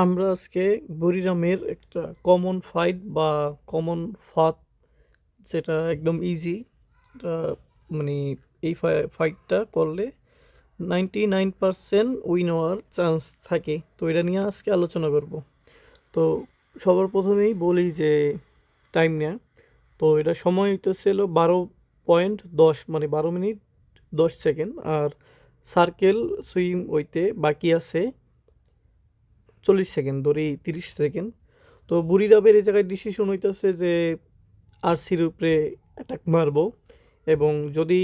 আমরা আজকে বুড়িরামের একটা কমন ফাইট বা কমন ফাঁদ, যেটা একদম ইজি। এটা মানে এই ফাইটটা করলে 99% উইন হওয়ার চান্স থাকে। তো এটা নিয়ে আজকে আলোচনা করব। তো সবার প্রথমেই বলি যে টাইম নেয়া। তো এটা সময় হইতেছিল 12.10, মানে 12 মিনিট 10 সেকেন্ড। আর সার্কেল সুইম হইতে বাকি আছে 40 সেকেন্ড, ধরি 30 সেকেন্ড। তো বুড়িরাবের এই জায়গায় ডিসিশন হইতেছে যে আরসির উপরে অ্যাটাক মারবো, এবং যদি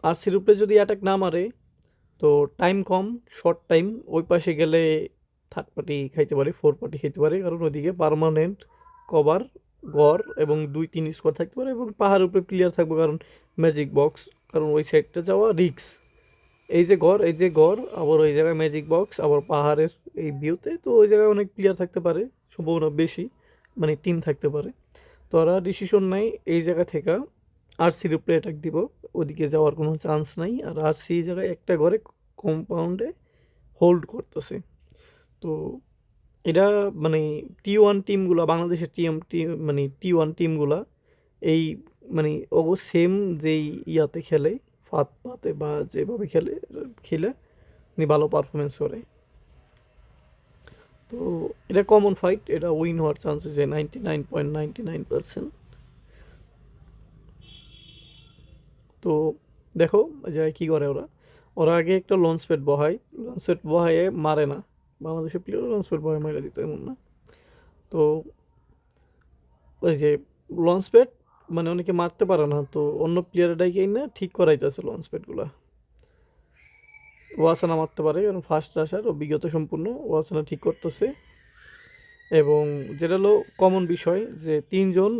আরসির উপরে যদি অ্যাটাক না মারে তো টাইম কম, শর্ট টাইম, ওই পাশে গেলে থার্ড পার্টি খাইতে পারে, ফোর পার্টি খাইতে পারে, কারণ ওইদিকে পার্মানেন্ট কভার, গড় এবং 2-3 স্কোয়াড থাকতে পারে, এবং পাহাড়ের উপরে প্লেয়ার থাকবে, কারণ ম্যাজিক বক্স, কারণ ওই সাইডটা যাওয়া রিক্স। এই যে গড় আবার ওই জায়গায় ম্যাজিক বক্স, আবার পাহাড়ের এই ভিউতে, তো ওই জায়গায় অনেক প্লেয়ার থাকতে পারে, সম্ভাবনা বেশি, মানে টিম থাকতে পারে। তো ওরা ডিসিশন নেয় এই জায়গা থেকে আরসির উপরে অ্যাটাক দিব, ওদিকে যাওয়ার কোনো চান্স নাই। আর আরসি এই জায়গায় একটা ঘরে কম্পাউন্ডে হোল্ড করতেছে। তো এটা মানে T1 টিমগুলা, বাংলাদেশের টিম মানে T1 টিমগুলা এই মানে ওগো সেম যেই ইয়াতে খেলে, ফাঁদ পাতে বা যেভাবে খেলে খেলে উনি ভালো পারফরমেন্স করে। তো এটা কমন ফাইট, এটা উইন হওয়ার চান্সেস 99.99%। তো দেখো যে কী করে ওরা। ওরা আগে একটা লঞ্চ প্যাড বহায়, লঞ্চ প্যাড বহায়ে মারে না। বাংলাদেশের প্লেয়ার লঞ্চ প্যাড বহায় মারা দিত এমন না। তো ওই যে লঞ্চ প্যাড মানে অনেকে মারতে পারে না, তো অন্য প্লেয়ারটাই না ঠিক করাইতেছে লঞ্চ প্যাডগুলা। ওয়াসানা মারতে পারে, কারণ ফার্স্ট রাশার অভিজ্ঞতা সম্পূর্ণ, ওয়াসানা ঠিক করতেছে। এবং যেটা হলো কমন বিষয় যে 3জন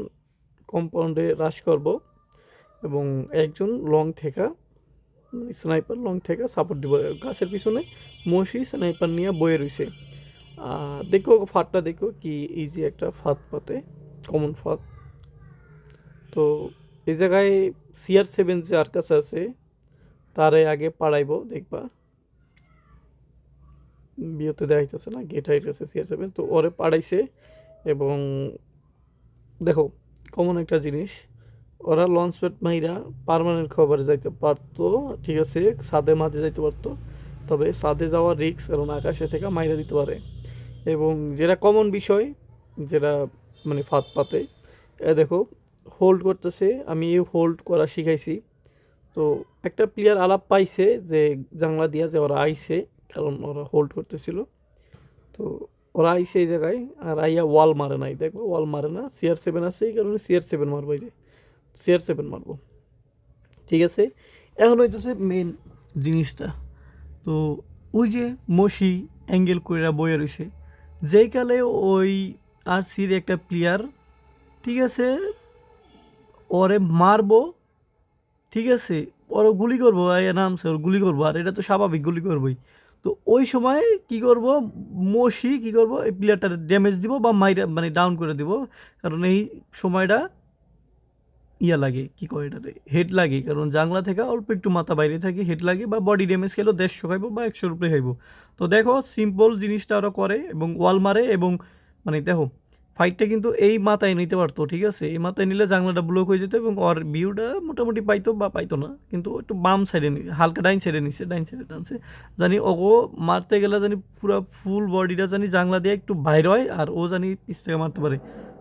কম্পাউন্ডে রাশ করব, এবং একজন লং থেকে স্নাইপার লং থেকে সাপোর্ট দিব। গাছের পিছনে মসি স্নাইপার নিয়ে বয়ে রয়েছে। দেখো ফাঁদটা, দেখো কি ইজি একটা ফাঁদ পাতে, কমন ফাঁদ। তো এই জায়গায় CR7 যে আর কাছে আছে তারে আগে পাড়াইব, দেখবা বিয়েতে দেখাইতেছে না, গেট হাইট আছে CR7, তো ওরে পাড়াইছে। এবং দেখো কমন একটা জিনিস, ওরা লঞ্চ প্যাড মাইরা পার্মানেন্ট খবরে যাইতে পারতো, ঠিক আছে, ছাদে মাঝে যাইতে পারতো, তবে ছাদে যাওয়ার রিস্ক, কারণ আকাশে থেকে মাইরা দিতে পারে। এবং যেটা কমন বিষয়, যেটা মানে ফাঁদ পাতে, দেখো হোল্ড করতেছে, আমি এই হোল্ড করা শিখাইছি। তো একটা প্লেয়ার আলাপ পাইছে যে জাংলা দিয়া যে ওরা আইছে, কারণ ওরা হোল্ড করতেছিল। তো ওরা আইছে এই জায়গায়, আর আইয়া ওয়াল মারে নাই, দেখবো ওয়াল মারে না, CR7 আছে, এই কারণে CR7 মারবো, এই যে CR7 মারবো, ঠিক আছে। এখন হইতেছে মেন জিনিসটা। তো ওই যে মসি অ্যাঙ্গেল কইরা বয়ে রইছে, যেই কালে ওই আরসির একটা প্লেয়ার, ঠিক আছে, ওরে মারবো, ঠিক আছে, ওর গুলি করবো, নামছে ওর গুলি করবো, আর এটা তো স্বাভাবিক, গুলি করবোই। তো ওই সময় কি করব, মসি কি করব, এই প্লেয়ারটার ড্যামেজ দিব বা মাইরা মানে ডাউন করে দিব, কারণ এই সময়টা ইয়া লাগে, কি কয় এটারে, হেড লাগে, কারণ জাংলা থেকে অল্প একটু মাথা বাইরে থাকে, হেড লাগে, বা বডি ড্যামেজ খেলেও 150 খাইবো বা 100-র উপরে খাইবো। তো দেখো সিম্পল জিনিসটা ওরা করে, এবং ওয়াল মারে, এবং মানে দেখো ফাইটটা কিন্তু এই মাথায় নিতে পারতো, ঠিক আছে, এই মাথায় নিলে জাংলাটা ব্লক হয়ে যেত, এবং ওর ভিউটা মোটামুটি পাইতো বা পাইতো না, কিন্তু একটু বাম সাইডে হালকা ডাইন সাইডে নিছে, ডাইন সাইডে টানছে, জানি ওগো মারতে গেলে জানি পুরো ফুল বডিটা জানি জাংলা দিয়ে একটু বাইর হয়, আর ও জানি পিছ থেকে মারতে পারে।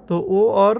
তো ও ওর